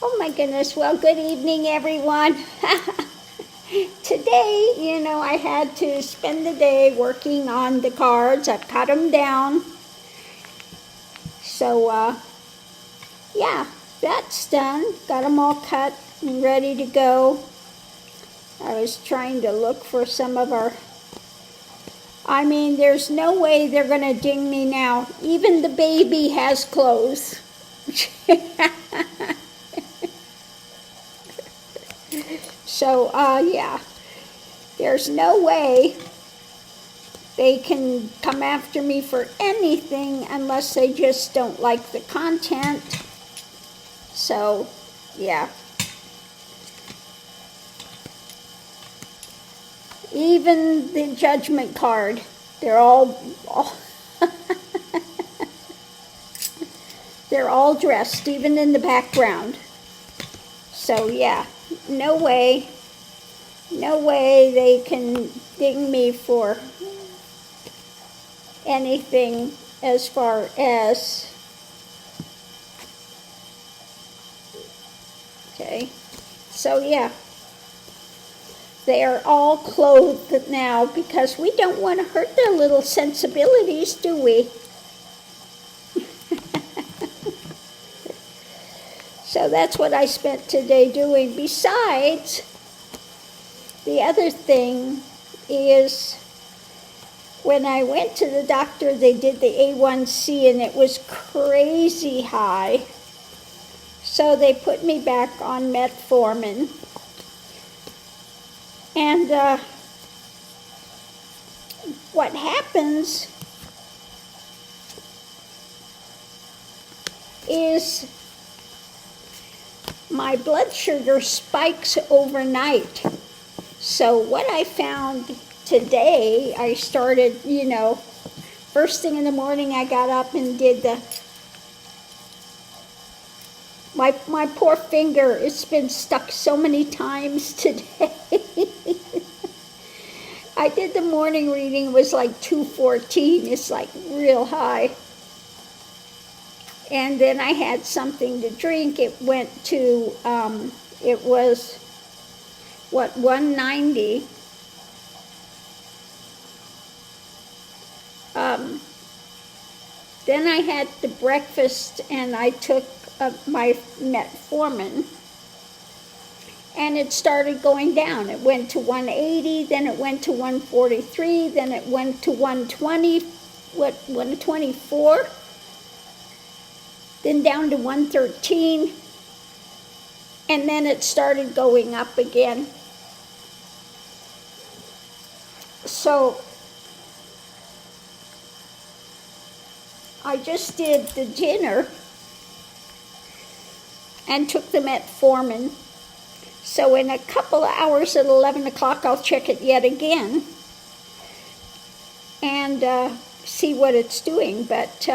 Oh my goodness, well, good evening, everyone. Today, I had to spend the day working on the cards. I cut them down. So, yeah, that's done. Got them all cut and ready to go. I was trying to look for some of our... there's no way they're going to ding me now. Even the baby has clothes. So, yeah, there's no way they can come after me for anything unless they just don't like the content. So, yeah. Even the judgment card, they're all they're all dressed, even in the background. So, yeah. No way they can ding me for anything as far as, okay, so yeah, they are all clothed now because we don't want to hurt their little sensibilities, do we? So that's what I spent today doing. Besides, the other thing is when I went to the doctor, they did the A1C and it was crazy high. So they put me back on metformin. And what happens is my blood sugar spikes overnight. So what I found today, I started, first thing in the morning I got up and did my poor finger, it's been stuck so many times today. I did the morning reading, it was like 214, it's like real high. And then I had something to drink. It went to, it was, 190. Then I had the breakfast and I took my metformin. And it started going down. It went to 180, then it went to 143, then it went to 120, 124. Then down to 113, and then it started going up again. So I just did the dinner and took the metformin. So in a couple of hours at 11 o'clock, I'll check it yet again and see what it's doing. But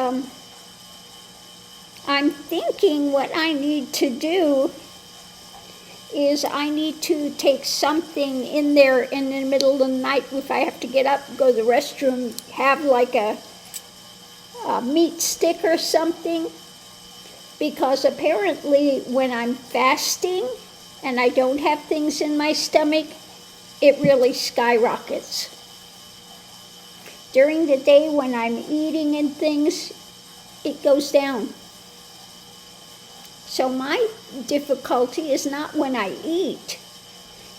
I'm thinking what I need to do is I need to take something in there in the middle of the night if I have to get up, go to the restroom, have like a meat stick or something, because apparently when I'm fasting and I don't have things in my stomach, it really skyrockets. During the day when I'm eating and things, it goes down. So my difficulty is not when I eat.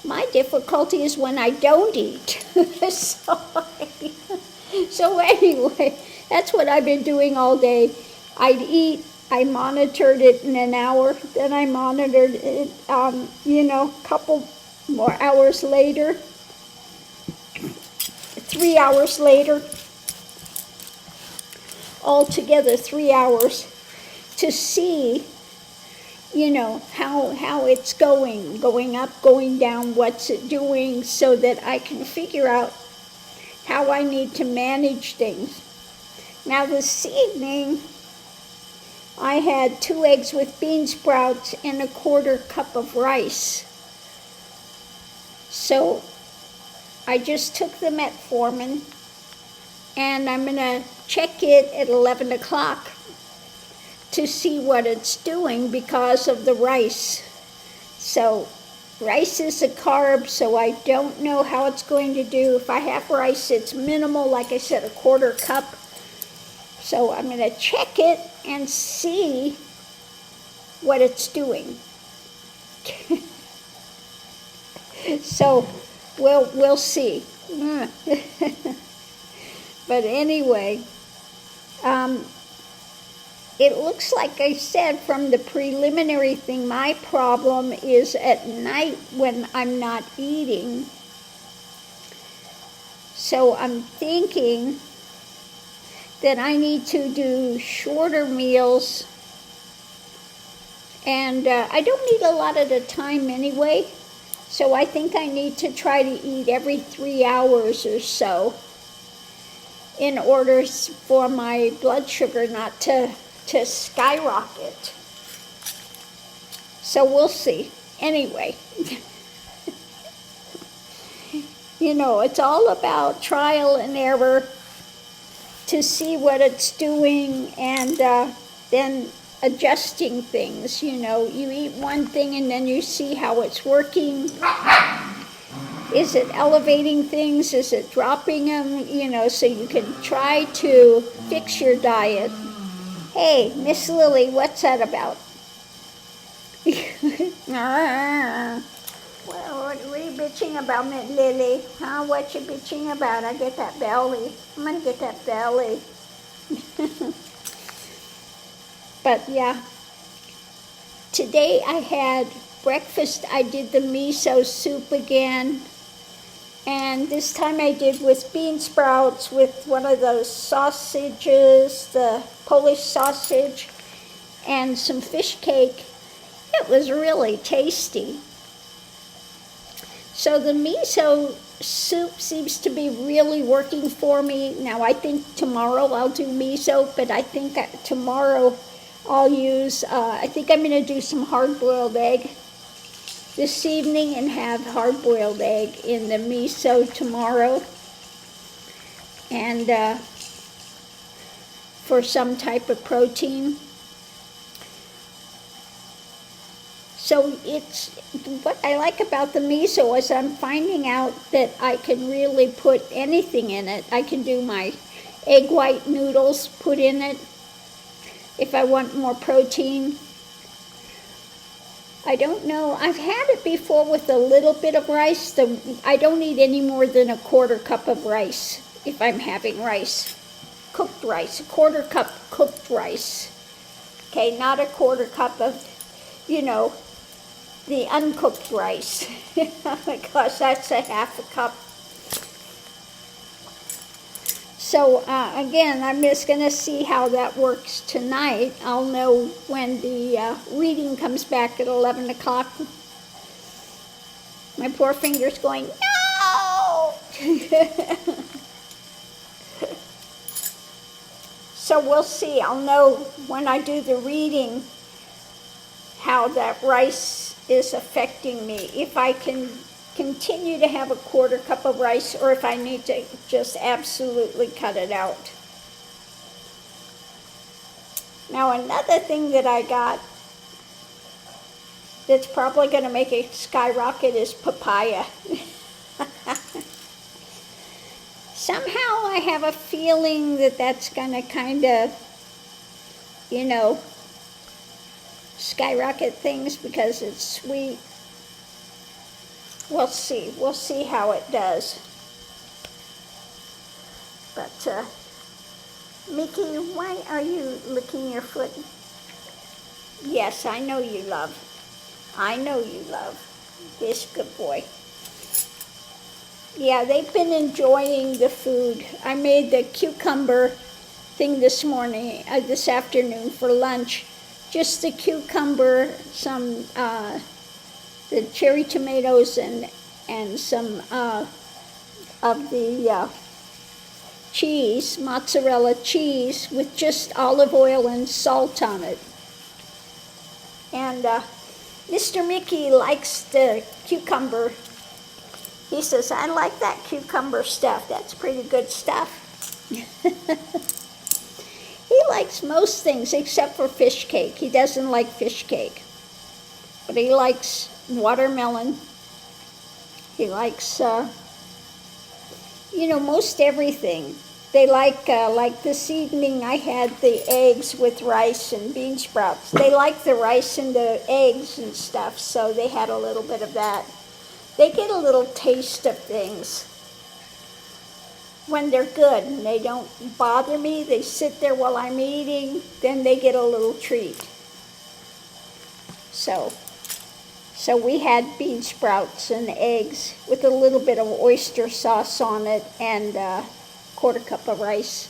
My difficulty is when I don't eat. So anyway, that's what I've been doing all day. I'd eat, I monitored it in an hour, then I monitored it, a couple more hours later, 3 hours later, altogether 3 hours, to see how it's going up, going down, what's it doing, so that I can figure out how I need to manage things. Now this evening, I had 2 eggs with bean sprouts and a 1/4 cup of rice. So I just took the metformin and I'm going to check it at 11 o'clock. to see what it's doing because of the rice. So rice is a carb, so I don't know how it's going to do. If I have rice, it's minimal, like I said, a quarter cup. So I'm going to check it and see what it's doing. So we'll see. But anyway, it looks like I said from the preliminary thing, my problem is at night when I'm not eating. So I'm thinking that I need to do shorter meals. And I don't need a lot of the time anyway. So I think I need to try to eat every 3 hours or so in order for my blood sugar not to skyrocket. So we'll see. Anyway, it's all about trial and error to see what it's doing, and then adjusting things. You eat one thing and then you see how it's working. Is it elevating things? Is it dropping them? So you can try to fix your diet. Hey, Miss Lily, what's that about? What are you bitching about, Miss Lily? Huh? What you bitching about? I get that belly. I'm going to get that belly. But yeah, today I had breakfast. I did the miso soup again. And this time I did with bean sprouts with one of those sausages, the Polish sausage, and some fish cake. It was really tasty. So the miso soup seems to be really working for me. Now I think tomorrow I'll do miso, but I think tomorrow I'll use, I think I'm going to do some hard-boiled egg this evening and have hard-boiled egg in the miso tomorrow. And for some type of protein. So it's, what I like about the miso is I'm finding out that I can really put anything in it. I can do my egg white noodles, put in it if I want more protein. I don't know. I've had it before with a little bit of rice. I don't need any more than a quarter cup of rice if I'm having rice. Cooked rice, a quarter cup cooked rice. Okay, not a quarter cup of, the uncooked rice. Because that's a half a cup. So again, I'm just going to see how that works tonight. I'll know when the reading comes back at 11 o'clock. My poor finger's going, no! So we'll see. I'll know when I do the reading how that rice is affecting me. If I can continue to have a quarter cup of rice, or if I need to just absolutely cut it out. Now another thing that I got that's probably going to make it skyrocket is papaya. Somehow I have a feeling that that's going to kind of, skyrocket things because it's sweet. We'll see. We'll see how it does. But, Mickey, why are you licking your foot? Yes, I know you love. I know you love. This good boy. Yeah, they've been enjoying the food. I made the cucumber thing this afternoon for lunch. Just the cucumber, some, the cherry tomatoes, and some of the cheese, mozzarella cheese, with just olive oil and salt on it. And Mr. Mickey likes the cucumber. He says, I like that cucumber stuff. That's pretty good stuff. He likes most things except for fish cake. He doesn't like fish cake. But he likes watermelon. He likes, most everything. They like this evening I had the eggs with rice and bean sprouts. They like the rice and the eggs and stuff, so they had a little bit of that. They get a little taste of things when they're good and they don't bother me. They sit there while I'm eating, then they get a little treat. So we had bean sprouts and eggs with a little bit of oyster sauce on it and a quarter cup of rice.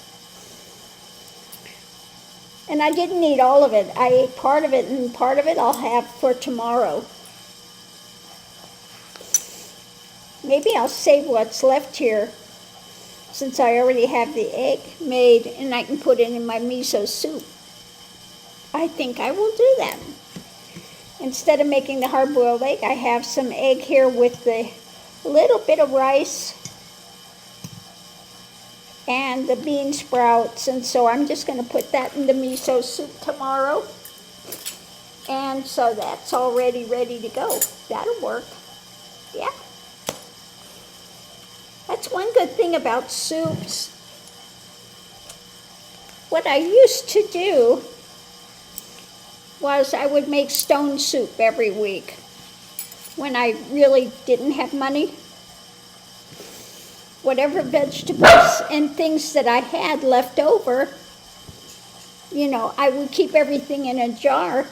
And I didn't eat all of it. I ate part of it, and part of it I'll have for tomorrow. Maybe I'll save what's left here, since I already have the egg made, and I can put it in my miso soup. I think I will do that. Instead of making the hard-boiled egg, I have some egg here with a little bit of rice and the bean sprouts, and so I'm just going to put that in the miso soup tomorrow. And so that's already ready to go. That'll work. Yeah. That's one good thing about soups. What I used to do was I would make stone soup every week when I really didn't have money. Whatever vegetables and things that I had left over, I would keep everything in a jar,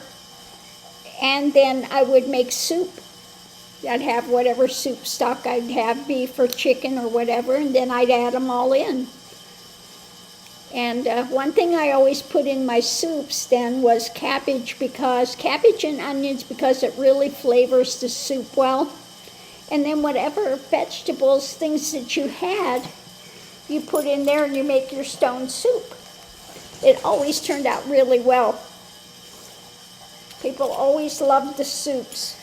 and then I would make soup. I'd have whatever soup stock I'd have, beef or chicken or whatever, and then I'd add them all in. And one thing I always put in my soups then was cabbage and onions, because it really flavors the soup well. And then whatever vegetables, things that you had, you put in there and you make your stone soup. It always turned out really well. People always loved the soups.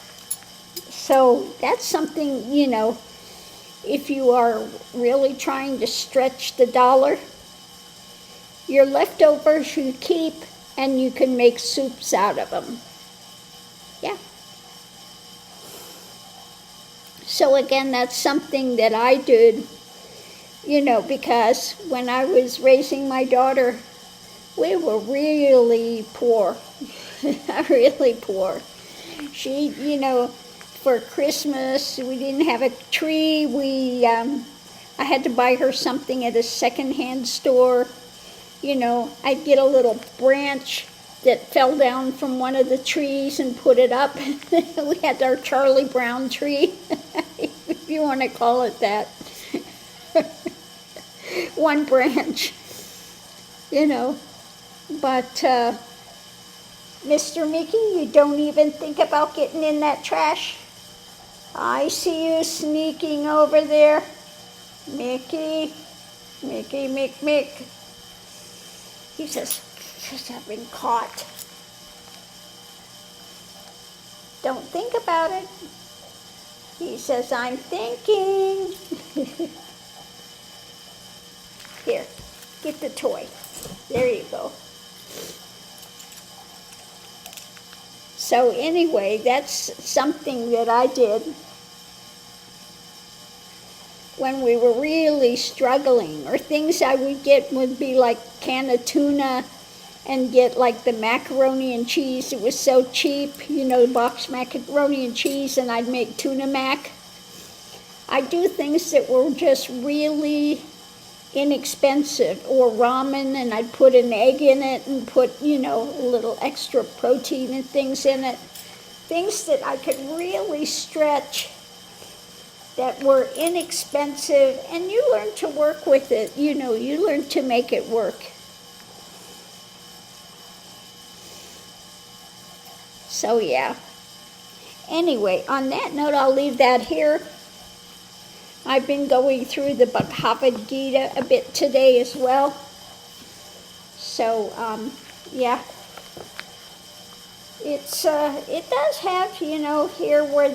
So that's something, if you are really trying to stretch the dollar, your leftovers you keep and you can make soups out of them. Yeah. So again, that's something that I did, because when I was raising my daughter, we were really poor. Really poor. She, for Christmas, we didn't have a tree. I had to buy her something at a secondhand store. I'd get a little branch that fell down from one of the trees and put it up. We had our Charlie Brown tree, if you want to call it that. One branch, But, Mr. Mickey, you don't even think about getting in that trash? I see you sneaking over there. Mickey, Mick. He says, I've been caught. Don't think about it. He says, I'm thinking. Here, get the toy. There you go. So anyway, that's something that I did when we were really struggling, or things I would get would be like can of tuna and get like the macaroni and cheese. It was so cheap, the box macaroni and cheese, and I'd make tuna mac. I do things that were just really inexpensive, or ramen, and I'd put an egg in it and put, a little extra protein and things in it. Things that I could really stretch that were inexpensive, and you learn to work with it, you learn to make it work. So yeah. Anyway, on that note, I'll leave that here. I've been going through the Bhagavad Gita a bit today as well. So, yeah. It does have, here where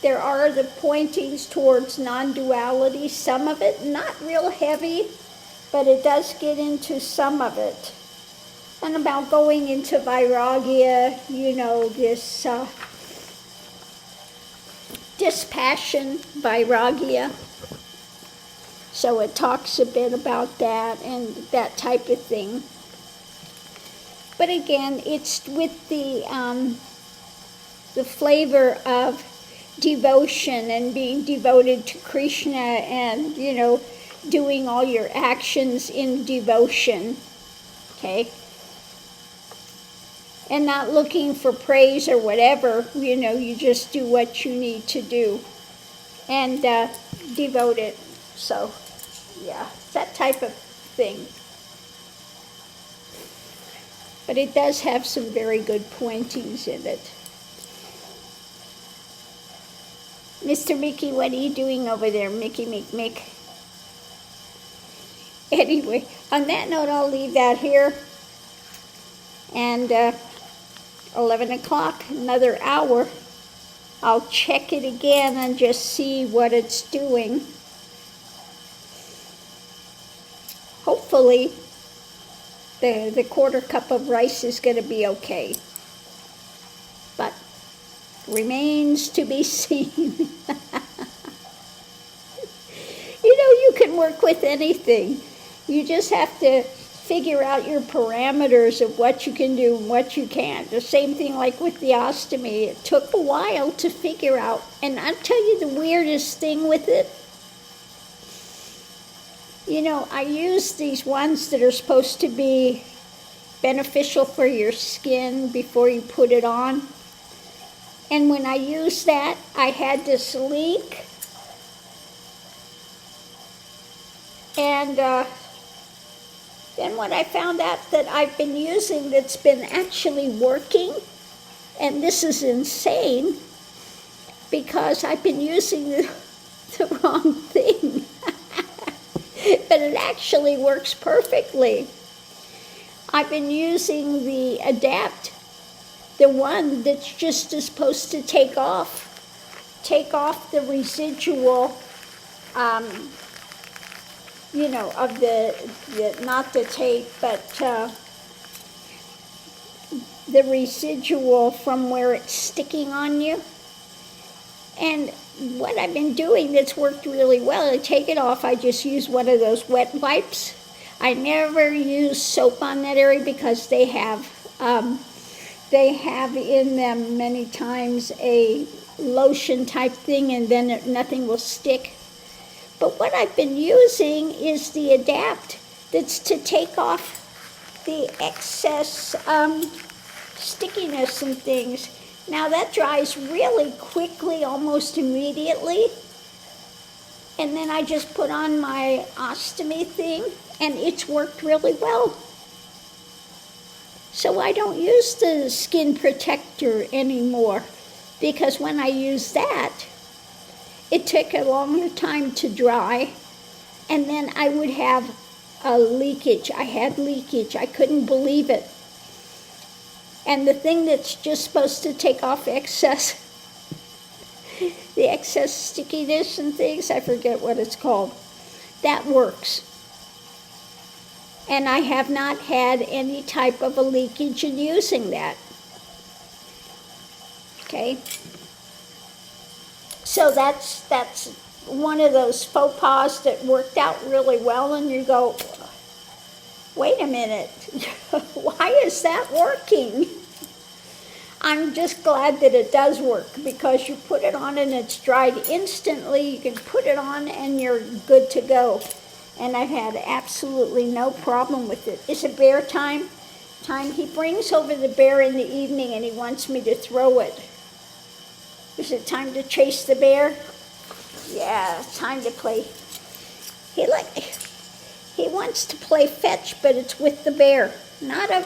there are the pointings towards non-duality. Some of it not real heavy, but it does get into some of it. And about going into vairagya, this dispassion, vairagya. So it talks a bit about that and that type of thing. But again, it's with the flavor of devotion and being devoted to Krishna and, doing all your actions in devotion, okay? And not looking for praise or whatever, you just do what you need to do and devote it. So, yeah, that type of thing. But it does have some very good pointings in it. Mr. Mickey, what are you doing over there, Mickey Mick? Anyway, on that note, I'll leave that here. And 11 o'clock, another hour, I'll check it again and just see what it's doing. Hopefully, the quarter cup of rice is going to be okay. But remains to be seen. You can work with anything. You just have to figure out your parameters of what you can do and what you can't. The same thing like with the ostomy. It took a while to figure out. And I'll tell you the weirdest thing with it. I use these ones that are supposed to be beneficial for your skin before you put it on. And when I used that, I had this leak. And then when I found out that I've been using that's been actually working, and this is insane, because I've been using the wrong thing. But it actually works perfectly. I've been using the Adapt, the one that's just supposed to take off the residual, of the not the tape, but the residual from where it's sticking on you. And what I've been doing that's worked really well, I take it off, I just use one of those wet wipes. I never use soap on that area because they have in them many times a lotion type thing, and then nothing will stick. But what I've been using is the Adapt, that's to take off the excess stickiness and things. Now that dries really quickly, almost immediately. And then I just put on my ostomy thing, and it's worked really well. So I don't use the skin protector anymore, because when I use that, it took a longer time to dry, and then I would have a leakage. I had leakage. I couldn't believe it. And the thing that's just supposed to take off the excess stickiness and things, I forget what it's called, that works. And I have not had any type of a leakage in using that. Okay? So that's one of those faux pas that worked out really well, and you go, wait a minute, why is that working? I'm just glad that it does work, because you put it on and it's dried instantly. You can put it on and you're good to go. And I've had absolutely no problem with it. Is it bear time? He brings over the bear in the evening and he wants me to throw it. Is it time to chase the bear? Yeah, it's time to play. He wants to play fetch, but it's with the bear. Not a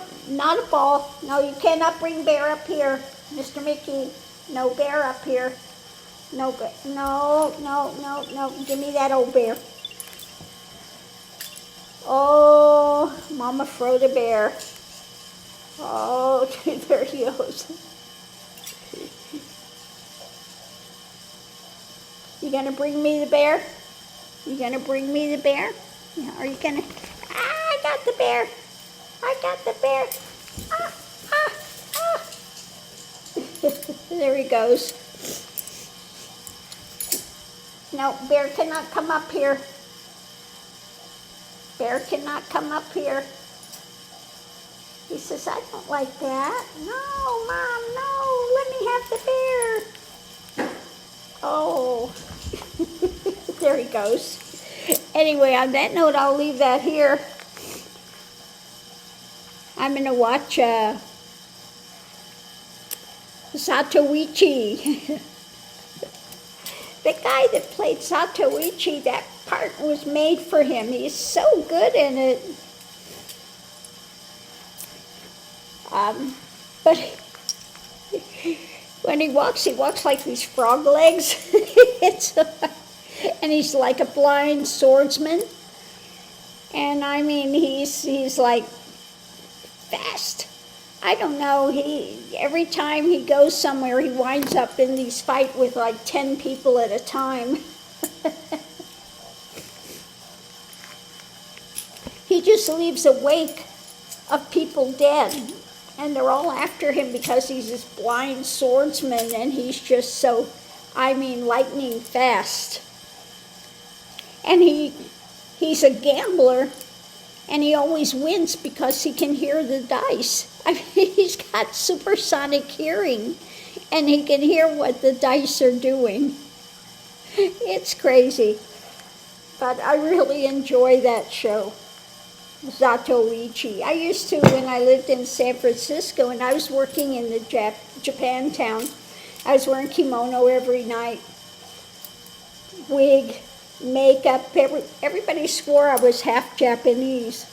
ball. No, you cannot bring bear up here, Mr. Mickey. No bear up here. No. Give me that old bear. Oh, Mama throw the bear. Oh, there he goes. You gonna bring me the bear? You gonna bring me the bear? Are you gonna? bear. I got the bear. Ah, ah, ah. There he goes. No, bear cannot come up here. Bear cannot come up here. He says, I don't like that. No, Mom, no, let me have the bear. Oh, there he goes. Anyway, on that note, I'll leave that here. I'm going to watch Zatoichi. The guy that played Zatoichi, that part was made for him. He's so good in it. But when he walks like these frog legs. And he's like a blind swordsman. And I mean, he's like fast. I don't know, every time he goes somewhere, he winds up in these fights with like 10 people at a time. He just leaves a wake of people dead, and they're all after him because he's this blind swordsman, and he's just so, I mean, lightning fast. And he's a gambler, and he always wins because he can hear the dice. I mean, he's got supersonic hearing, and he can hear what the dice are doing. It's crazy. But I really enjoy that show, Zatoichi. I used to, when I lived in San Francisco, and I was working in the Japantown, I was wearing kimono every night, wig, makeup. Everybody swore I was half Japanese.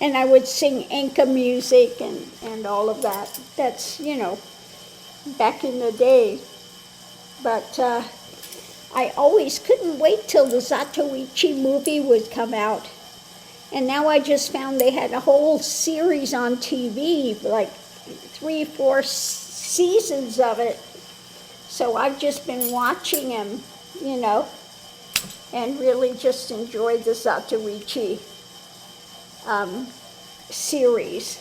And I would sing enka music and all of that. That's, back in the day. But I always couldn't wait till the Zatoichi movie would come out. And now I just found they had a whole series on TV, like 3-4 seasons of it. So I've just been watching them, and really just enjoyed the Zatoichi series.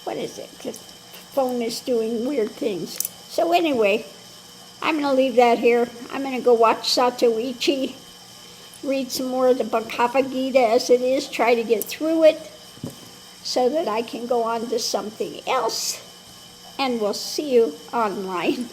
What is it? The phone is doing weird things. So anyway, I'm going to leave that here. I'm going to go watch Zatoichi, read some more of the Bhagavad Gita as it is, try to get through it so that I can go on to something else. And we'll see you online.